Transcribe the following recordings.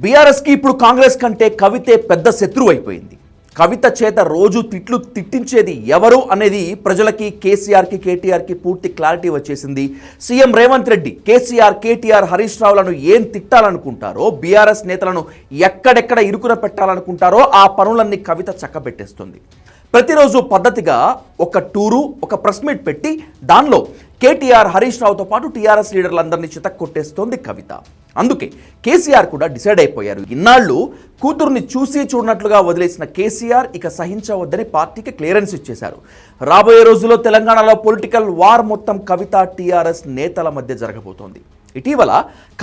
బీఆర్ఎస్కి ఇప్పుడు కాంగ్రెస్ కంటే కవితే పెద్ద శత్రువు అయిపోయింది. కవిత చేత రోజు తిట్లు తిట్టించేది ఎవరు అనేది ప్రజలకి, కేసీఆర్కి, కేటీఆర్కి పూర్తి క్లారిటీ వచ్చేసింది. సీఎం రేవంత్ రెడ్డి కేసీఆర్, కేటీఆర్, హరీష్ రావులను ఏం తిట్టాలనుకుంటారో, బీఆర్ఎస్ నేతలను ఎక్కడెక్కడ ఇరుకున పెట్టాలనుకుంటారో ఆ పనులన్నీ కవిత చక్కబెట్టేస్తుంది. ప్రతిరోజు పద్ధతిగా ఒక టూరు, ఒక ప్రెస్ మీట్ పెట్టి దానిలో కేటీఆర్, హరీష్ రావుతో పాటు టీఆర్ఎస్ లీడర్లందరినీ చితక్కొట్టేస్తోంది కవిత. అందుకే కేసీఆర్ కూడా డిసైడ్ అయిపోయారు. ఇన్నాళ్ళు కూతుర్ని చూసి చూడనట్లుగా వదిలేసిన కేసీఆర్ ఇక సహించవద్దని పార్టీకి క్లియరెన్స్ ఇచ్చేశారు. రాబోయే రోజుల్లో తెలంగాణలో పొలిటికల్ వార్ మొత్తం కవిత, టీఆర్ఎస్ నేతల మధ్య జరగబోతోంది. ఇటీవల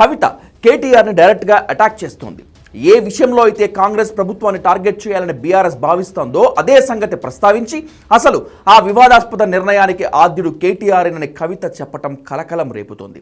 కవిత కేటీఆర్ని డైరెక్ట్గా అటాక్ చేస్తోంది. ఏ విషయంలో అయితే కాంగ్రెస్ ప్రభుత్వాన్ని టార్గెట్ చేయాలని బీఆర్ఎస్ భావిస్తోందో అదే సంగతి ప్రస్తావించి అసలు ఆ వివాదాస్పద నిర్ణయానికి ఆద్యుడు కేటీఆర్ అని కవిత చెప్పటం కలకలం రేపుతోంది.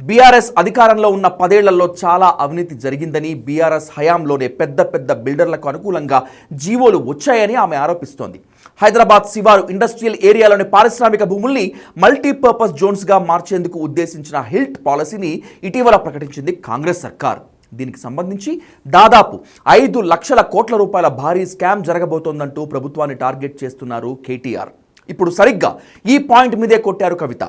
బీఆర్ఎస్ అధికారంలో ఉన్న 10 ఏళ్లలో చాలా అవినీతి జరిగిందని, బీఆర్ఎస్ హయాంలోనే పెద్ద పెద్ద బిల్డర్లకు అనుకూలంగా జీవోలు వచ్చాయని ఆమె ఆరోపిస్తోంది. హైదరాబాద్ శివారు ఇండస్ట్రియల్ ఏరియాలోని పారిశ్రామిక భూముల్ని మల్టీపర్పస్ జోన్స్గా మార్చేందుకు ఉద్దేశించిన హిల్ట్ పాలసీని ఇటీవల ప్రకటించింది కాంగ్రెస్ సర్కార్. దీనికి సంబంధించి దాదాపు 5 లక్షల కోట్ల రూపాయల భారీ స్కామ్ జరగబోతోందంటూ ప్రభుత్వాన్ని టార్గెట్ చేస్తున్నారు కేటీఆర్. ఇప్పుడు సరిగ్గా ఈ పాయింట్ మీదే కొట్టారు కవిత.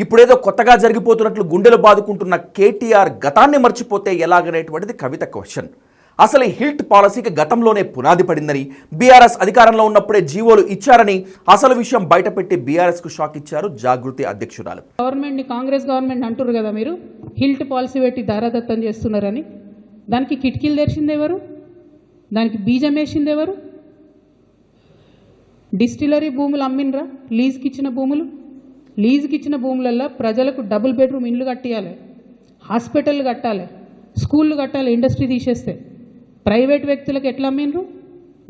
ఇప్పుడేదో కొత్తగా జరిగిపోతున్నట్లు గుండెలు బాదుకుంటున్న కేటీఆర్ గతాన్ని మర్చిపోతే ఎలాగనేటువంటిది కవిత క్వశ్చన్. అసలు ఈ హిల్ట్ పాలసీకి గతంలోనే పునాది పడిందని, బీఆర్ఎస్ అధికారంలో ఉన్నప్పుడే జీవోలు ఇచ్చారని అసలు విషయం బయటపెట్టి బీఆర్ఎస్కు షాక్ ఇచ్చారు జాగృతి అధ్యక్షురాలు. గవర్నమెంట్ని, కాంగ్రెస్ గవర్నమెంట్ అంటారు కదా మీరు, హిల్ట్ పాలసీ పెట్టి దారాదత్తం చేస్తున్నారని. దానికి కిటికీలు తెరిచింది ఎవరు? దానికి బీజం వేసింది ఎవరు? డిస్టిలరీ భూములు అమ్మినరా? లీజుకి ఇచ్చిన భూములల్లో ప్రజలకు డబుల్ బెడ్రూమ్ ఇండ్లు కట్టియాలి, హాస్పిటల్ కట్టాలి, స్కూళ్ళు కట్టాలి. ఇండస్ట్రీ తీసేస్తే ప్రైవేట్ వ్యక్తులకు ఎట్లా అమ్మినరు?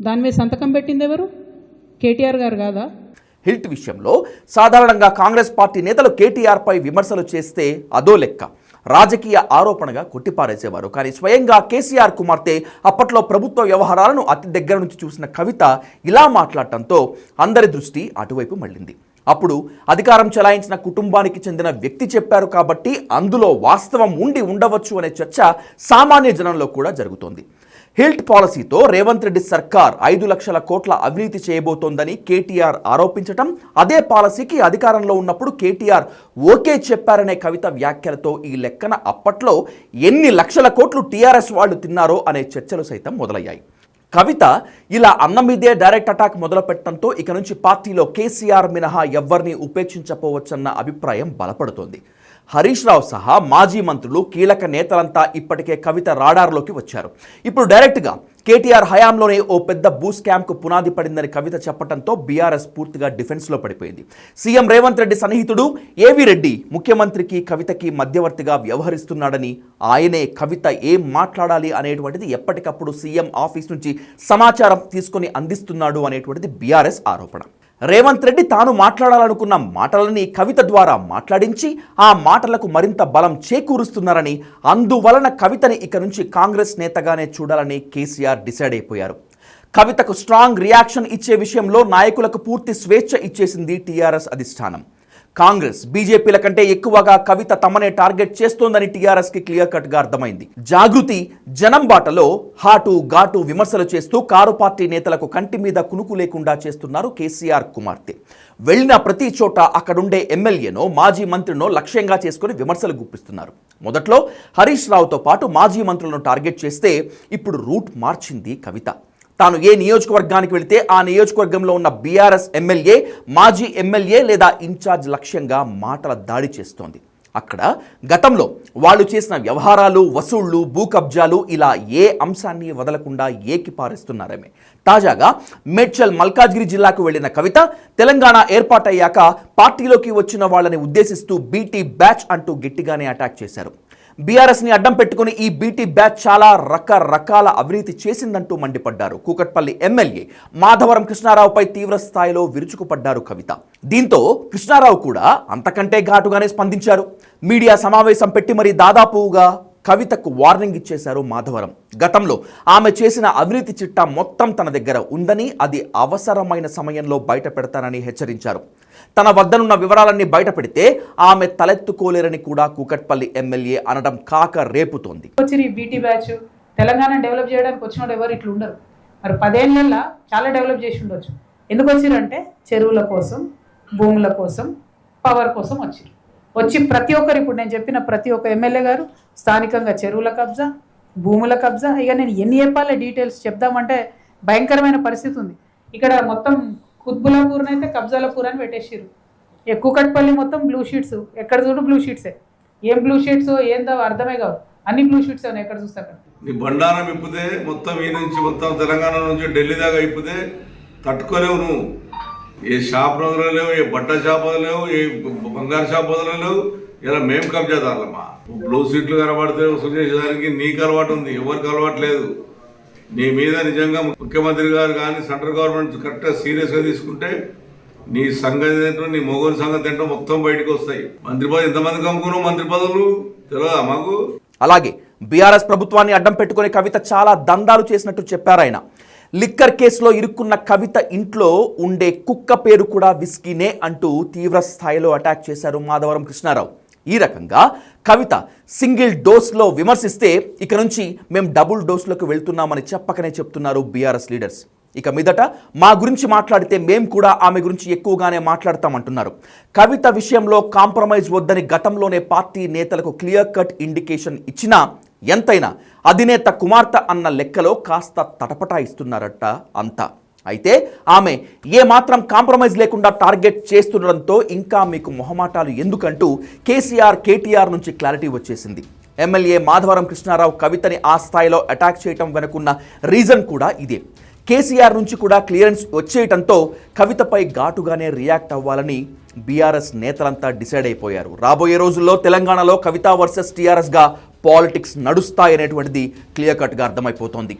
దాని మీద సంతకం పెట్టింది ఎవరు? కేటీఆర్ గారు కాదా? హిల్ట్ విషయంలో సాధారణంగా కాంగ్రెస్ పార్టీ నేతలు కేటీఆర్పై విమర్శలు చేస్తే అదో లెక్క, రాజకీయ ఆరోపణగా కొట్టిపారేసేవారు. కానీ స్వయంగా కేసీఆర్ కుమార్తె, అప్పట్లో ప్రభుత్వ వ్యవహారాలను అతి దగ్గర నుంచి చూసిన కవిత ఇలా మాట్లాడటంతో అందరి దృష్టి అటువైపు మళ్ళింది. అప్పుడు అధికారం చెలాయించిన కుటుంబానికి చెందిన వ్యక్తి చెప్పారు కాబట్టి అందులో వాస్తవం ఉండి ఉండవచ్చు అనే చర్చ సామాన్య జనంలో కూడా జరుగుతోంది. హిల్ట్ పాలసీతో రేవంత్ రెడ్డి సర్కార్ 5 లక్షల కోట్ల అవినీతి చేయబోతోందని కేటీఆర్ ఆరోపించటం, అదే పాలసీకి అధికారంలో ఉన్నప్పుడు కేటీఆర్ ఓకే చెప్పారనే కవిత వ్యాఖ్యలతో ఈ లెక్కన అప్పట్లో ఎన్ని లక్షల కోట్లు టీఆర్ఎస్ వాళ్ళు తిన్నారో అనే చర్చలు సైతం మొదలయ్యాయి. కవిత ఇలా అన్న మీదే డైరెక్ట్ అటాక్ మొదలుపెట్టడంతో ఇక నుంచి పార్టీలో కేసీఆర్ మినహా ఎవ్వరిని ఉపేక్షించపోవచ్చన్న అభిప్రాయం బలపడుతోంది. హరీష్ రావు సహా మాజీ మంత్రులు, కీలక నేతలంతా ఇప్పటికే కవిత రాడార్లోకి వచ్చారు. ఇప్పుడు డైరెక్ట్గా కేటీఆర్ హయాంలోనే ఓ పెద్ద భూ స్కామ్కు పునాది పడిందని కవిత చెప్పడంతో బీఆర్ఎస్ పూర్తిగా డిఫెన్స్లో పడిపోయింది. సీఎం రేవంత్ రెడ్డి సన్నిహితుడు ఏవీ రెడ్డి ముఖ్యమంత్రికి, కవితకి మధ్యవర్తిగా వ్యవహరిస్తున్నాడని, ఆయనే కవిత ఏం మాట్లాడాలి అనేటువంటిది ఎప్పటికప్పుడు సీఎం ఆఫీస్ నుంచి సమాచారం తీసుకొని అందిస్తున్నాడు అనేటువంటిది బీఆర్ఎస్ ఆరోపణ. రేవంత్ రెడ్డి తాను మాట్లాడాలనుకున్న మాటలని కవిత ద్వారా మాట్లాడించి ఆ మాటలకు మరింత బలం చేకూరుస్తున్నారని, అందువలన కవితని ఇక నుంచి కాంగ్రెస్ నేతగానే చూడాలని కేసీఆర్ డిసైడ్ అయిపోయారు. కవితకు స్ట్రాంగ్ రియాక్షన్ ఇచ్చే విషయంలో నాయకులకు పూర్తి స్వేచ్ఛ ఇచ్చేసింది టీఆర్ఎస్ అధిష్టానం. కాంగ్రెస్, బీజేపీల కంటే ఎక్కువగా కవిత తమనే టార్గెట్ చేస్తోందని టీఆర్ఎస్కి క్లియర్ కట్గా అర్థమైంది. జాగృతి జనం బాటలో హాటు ఘాటు విమర్శలు చేస్తూ కారు పార్టీ నేతలకు కంటి మీద కునుకు లేకుండా చేస్తున్నారు కేసీఆర్ కుమార్తె. వెళ్ళిన ప్రతి చోట అక్కడుండే ఎమ్మెల్యేనో, మాజీ మంత్రినో లక్ష్యంగా చేసుకుని విమర్శలు గుప్పిస్తున్నారు. మొదట్లో హరీష్ రావుతో పాటు మాజీ మంత్రులను టార్గెట్ చేస్తే ఇప్పుడు రూట్ మార్చింది కవిత. తాను ఏ నియోజకవర్గానికి వెళితే ఆ నియోజకవర్గంలో ఉన్న బీఆర్ఎస్ ఎమ్మెల్యే, మాజీ ఎమ్మెల్యే లేదా ఇన్ఛార్జ్ లక్ష్యంగా మాటల దాడి చేస్తోంది. అక్కడ గతంలో వాళ్ళు చేసిన వ్యవహారాలు, వసూళ్లు, భూ కబ్జాలు ఇలా ఏ అంశాన్ని వదలకుండా ఏకిపారేస్తున్నారమే. తాజాగా మేడ్చల్, మల్కాజ్గిరి జిల్లాకు వెళ్లిన కవిత తెలంగాణ ఏర్పాటయ్యాక పార్టీలోకి వచ్చిన వాళ్ళని ఉద్దేశిస్తూ బీటీ బ్యాచ్ అంటూ గట్టిగానే అటాక్ చేశారు. బీఆర్ఎస్ని అడ్డం పెట్టుకుని ఈ బీటీ బ్యాచ్ చాలా రకరకాల అవినీతి చేసిందంటూ మండిపడ్డారు. కూకట్పల్లి ఎమ్మెల్యే మాధవరం కృష్ణారావుపై తీవ్ర స్థాయిలో విరుచుకుపడ్డారు కవిత. దీంతో కృష్ణారావు కూడా అంతకంటే ఘాటుగానే స్పందించారు. మీడియా సమావేశం పెట్టి మరీ దాదాపుగా కవితకు వార్నింగ్ ఇచ్చేశారు మాధవరం. గతంలో ఆమె చేసిన అవినీతి చిట్టా మొత్తం తన దగ్గర ఉందని, అది అవసరమైన సమయంలో బయట పెడతానని హెచ్చరించారు. తన వద్దనున్న వివరాలన్నీ బయట పెడితే ఆమె తలెత్తుకోలేరని కూడా కూకట్పల్లి ఎమ్మెల్యే అనడం కాక రేపుతోంది. బీటీ బ్యాచ్ తెలంగాణ డెవలప్ చేయడానికి వచ్చిన వాళ్ళు ఎవరు ఇట్లా ఉండరు. మరి 10 ఏళ్ళల్లో చాలా డెవలప్ చేసి ఉండొచ్చు. ఎందుకు వచ్చిరంటే చెరువుల కోసం, భూముల కోసం, పవర్ కోసం వచ్చి ప్రతి ఒక్కరు, ఇప్పుడు నేను చెప్పిన ప్రతి ఒక్క ఎమ్మెల్యే గారు స్థానికంగా చెరువుల కబ్జా, భూముల కబ్జా, ఇక నేను ఎన్ని చెప్పాలి డీటెయిల్స్ చెప్దామంటే భయంకరమైన పరిస్థితి ఉంది. ఇక్కడ మొత్తం కుత్బులాపూర్నైతే కబ్జాలపూర్ అని పెట్టేసారు. కూకట్పల్లి మొత్తం బ్లూ షీట్స్, ఎక్కడ చూడు బ్లూ షీట్సే. ఏం బ్లూ షీట్స్ ఏందో అర్థమే కావు, అన్ని బ్లూ షీట్స్ ఉన్నాయి ఎక్కడ చూస్తే అక్కడ. నీ బండారం ఇప్పితే మొత్తం ఈ నుంచి మొత్తం తెలంగాణ నుంచి ఢిల్లీ దాకా ఇప్పితే తట్టుకోలేవు నువ్వు. ఏ షాప్ వదలలేవు, ఏ బట్ట షాప్ వదలలేవు, ఏ బంగారు షాప్ వదలలేవు. ఇలా మేము కబ్జాదారులమ్మా. బ్లూ సీట్లు కనబడితే వసూలు చేసేదానికి నీకు అలవాటు ఉంది, ఎవరికి అలవాటు లేదు. నీ మీద నిజంగా ముఖ్యమంత్రి గారు కానీ సెంట్రల్ గవర్నమెంట్ కరెక్ట్గా సీరియస్గా తీసుకుంటే నీ సంగతి ఏంటో, నీ మొగోని సంగతి ఏంటో మొత్తం బయటకు వస్తాయి. మంత్రి పదవి ఎంతమందికి అమ్ముకున్నావు? మంత్రి పదవులు తెలియదా మాకు? అలాగే బీఆర్ఎస్ ప్రభుత్వాన్ని అడ్డం పెట్టుకుని కవిత చాలా దందాలు చేసినట్టు చెప్పారు ఆయన. లిక్కర్ కేసులో ఇరుక్కున్న కవిత ఇంట్లో ఉండే కుక్క పేరు కూడా విస్కీనే అంటూ తీవ్ర స్థాయిలో అటాక్ చేశారు మాధవరం కృష్ణారావు. ఈ రకంగా కవిత సింగిల్ డోస్లో విమర్శిస్తే ఇక నుంచి మేము డబుల్ డోస్లోకి వెళ్తున్నామని చెప్పకనే చెప్తున్నారు బీఆర్ఎస్ లీడర్స్. ఇక మీదట మా గురించి మాట్లాడితే మేము కూడా ఆమె గురించి ఎక్కువగానే మాట్లాడతామంటున్నారు. కవిత విషయంలో కాంప్రమైజ్ వద్దని గతంలోనే పార్టీ నేతలకు క్లియర్ కట్ ఇండికేషన్ ఇచ్చినా ఎంతైనా అధినేత కుమార్తె అన్న లెక్కలో కాస్త తటపటాయిస్తున్నారట అంతా. అయితే ఆమె ఏమాత్రం కాంప్రమైజ్ లేకుండా టార్గెట్ చేస్తుండడంతో ఇంకా మీకు మొహమాటాలు ఎందుకంటూ కేటీఆర్ నుంచి క్లారిటీ వచ్చేసింది. ఎమ్మెల్యే మాధవరం కృష్ణారావు కవితని ఆ స్థాయిలో అటాక్ చేయటం వెనుకున్న రీజన్ కూడా ఇదే. కేసీఆర్ నుంచి కూడా క్లియరెన్స్ వచ్చేయటంతో కవితపై ఘాటుగానే రియాక్ట్ అవ్వాలని బీఆర్ఎస్ నేతలంతా డిసైడ్ అయిపోయారు. రాబోయే రోజుల్లో తెలంగాణలో కవిత వర్సెస్ టీఆర్ఎస్గా పాలిటిక్స్ నడుస్తాయనేటువంటిది క్లియర్ కట్గా అర్థమైపోతోంది.